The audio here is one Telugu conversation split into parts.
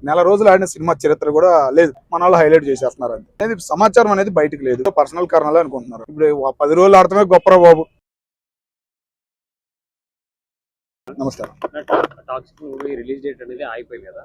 నెల రోజులు ఆడిన సినిమా చరిత్ర కూడా లేదు. మన వాళ్ళు హైలైట్ చేసేస్తున్నారు. అనేది సమాచారం అనేది బయటకు లేదు. పర్సనల్ కారణాలు అనుకుంటున్నారు. ఇప్పుడు 10 రోజులు ఆడటమే గొప్పరా బాబు. నమస్కారం. టాక్సిక్ మూవీ రిలీజ్ డేట్ అనేది ఆగిపోయింది కదా,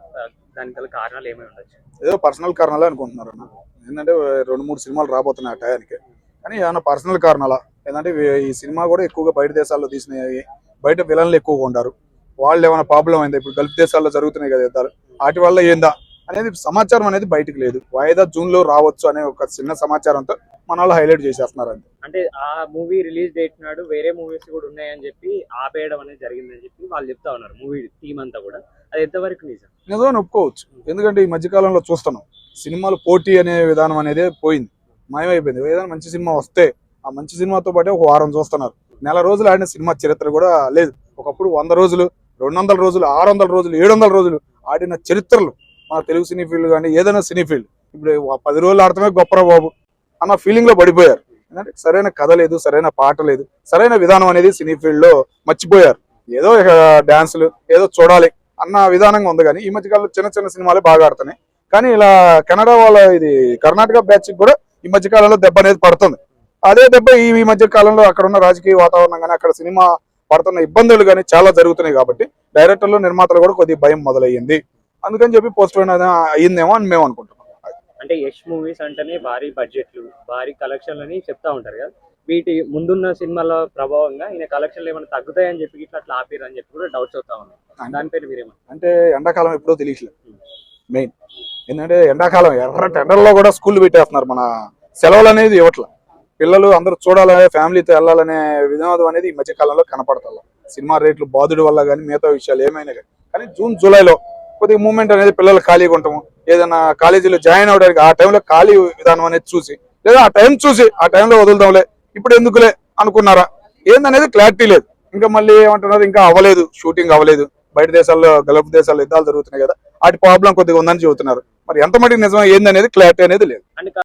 దానికి గల కారణాలు ఏమైనా ఉండొచ్చు? ఏదో పర్సనల్ కారణాలు అనుకుంటున్నారు అన్న. ఏంటంటే 2-3 సినిమాలు రాబోతున్నాయి ఆ టయానికి. కానీ ఏమన్నా పర్సనల్ కారణాలా? ఏంటంటే ఈ సినిమా కూడా ఎక్కువగా బయట దేశాల్లో తీసినవి, బయట విలన్లు ఎక్కువగా ఉంటారు. వాళ్ళు ఏమైనా ప్రాబ్లం అయిందా? ఇప్పుడు గల్ఫ్ దేశాల్లో జరుగుతున్నాయి కదా యుద్ధాలు, వాటి వల్ల ఏందా అనేది సమాచారం అనేది బయటకు లేదు. వాయిదా జూన్ లో రావచ్చు అనే ఒక చిన్న సమాచారంతో మన వాళ్ళు హైలైట్ చేసేస్తున్నారు. అంటే ఆ మూవీ రిలీజ్ డేట్ నాడు వేరే మూవీస్ కూడా ఉన్నాయని చెప్పి ఆపేయడం అనేది జరిగిందని చెప్పి వాళ్ళు చెప్తా ఉన్నారు. మూవీ టీమ్ అంతా కూడా అది ఎంతవరకు నిజమని ఒప్పుకోవచ్చు. ఎందుకంటే ఈ మధ్యకాలంలో చూస్తున్నాం సినిమాలు పోటీ అనే విధానం అనేది పోయింది, మాయమైపోయింది. ఏదైనా మంచి సినిమా వస్తే ఆ మంచి సినిమాతో పాటు ఒక వారం చూస్తున్నారు. నెల రోజులు ఆడిన సినిమా చరిత్ర కూడా లేదు. ఒకప్పుడు 100 రోజులు, 200 రోజులు, 600 రోజులు, 700 రోజులు ఆడిన చరిత్రలు మన తెలుగు సినీ ఫీల్డ్ కానీ ఏదైనా సినీ ఫీల్డ్. ఇప్పుడు 10 రోజులు ఆడటమే గొప్పరా బాబు అన్న ఫీలింగ్ లో పడిపోయారు. ఎందుకంటే సరైన కథ లేదు, సరైన పాట లేదు, సరైన విధానం అనేది సినీ ఫీల్డ్ లో మర్చిపోయారు. ఏదో డాన్సులు ఏదో చూడాలి అన్న విధానంగా ఉంది. కానీ ఈ మధ్యకాలంలో చిన్న చిన్న సినిమాలే బాగా ఆడుతున్నాయి. కానీ ఇలా కెనడా వాళ్ళ ఇది కర్ణాటక బ్యాచ్ కూడా ఈ మధ్యకాలంలో దెబ్బ అనేది పడుతుంది. అదే దెబ్బ ఈ మధ్య కాలంలో అక్కడ ఉన్న రాజకీయ వాతావరణం కానీ అక్కడ సినిమా పడుతున్న ఇబ్బందులు కానీ చాలా జరుగుతున్నాయి. కాబట్టి డైరెక్టర్లు నిర్మాతలు కూడా కొద్దిగా భయం మొదలయ్యింది. అందుకని చెప్పి పోస్ట్ పోన్ అయ్యిందేమో అని మేము అనుకుంటున్నాం. అంటే యష్ మూవీస్ అంటేనే భారీ బడ్జెట్లు, భారీ కలెక్షన్లు అని చెప్తా ఉంటారు కదా, వీటి ముందున్న సినిమాల ప్రభావంగా ఈయన కలెక్షన్లు ఏమైనా తగ్గుతాయని చెప్పి ఇట్లా ఆపిరు అని చెప్పి కూడా డౌట్స్ వస్తా ఉన్నాయి. దానిపైన మీరేమో అంటే ఎండాకాలం ఎప్పుడో తెలియట్లేదు మెయిన్. ఎందుకంటే ఎండాకాలం ఎర్ర టెండర్లో కూడా స్కూల్ పెట్టేస్తున్నారు. మన సెలవులు అనేది ఇవ్వట్ల. పిల్లలు అందరూ చూడాలనే, ఫ్యామిలీతో వెళ్ళాలనే వినోదం అనేది ఈ మధ్య కాలంలో కనపడతాం. సినిమా రేట్లు బాధుడి వల్ల కానీ మిగతా విషయాలు ఏమైనా కానీ జూన్ జూలైలో కొద్దిగా మూమెంట్ అనేది పిల్లలు ఖాళీగా ఉంటాము. ఏదైనా కాలేజీలో జాయిన్ అవడానికి ఆ టైంలో ఖాళీ విధానం అనేది చూసి, లేదా ఆ టైం చూసి ఆ టైంలో వదులుదాంలే ఇప్పుడు ఎందుకులే అనుకున్నారా ఏందనేది క్లారిటీ లేదు. ఇంకా మళ్ళీ ఏమంటున్నారు, ఇంకా అవ్వలేదు, షూటింగ్ అవ్వలేదు, బయట దేశాల్లో గల్ఫ్ దేశాల్లో యుద్ధాలు జరుగుతున్నాయి కదా, వాటి ప్రాబ్లం కొద్దిగా ఉందని చెబుతున్నారు. మరి ఎంత మటుకు నిజం ఏందనేది క్లారిటీ అనేది లేదు.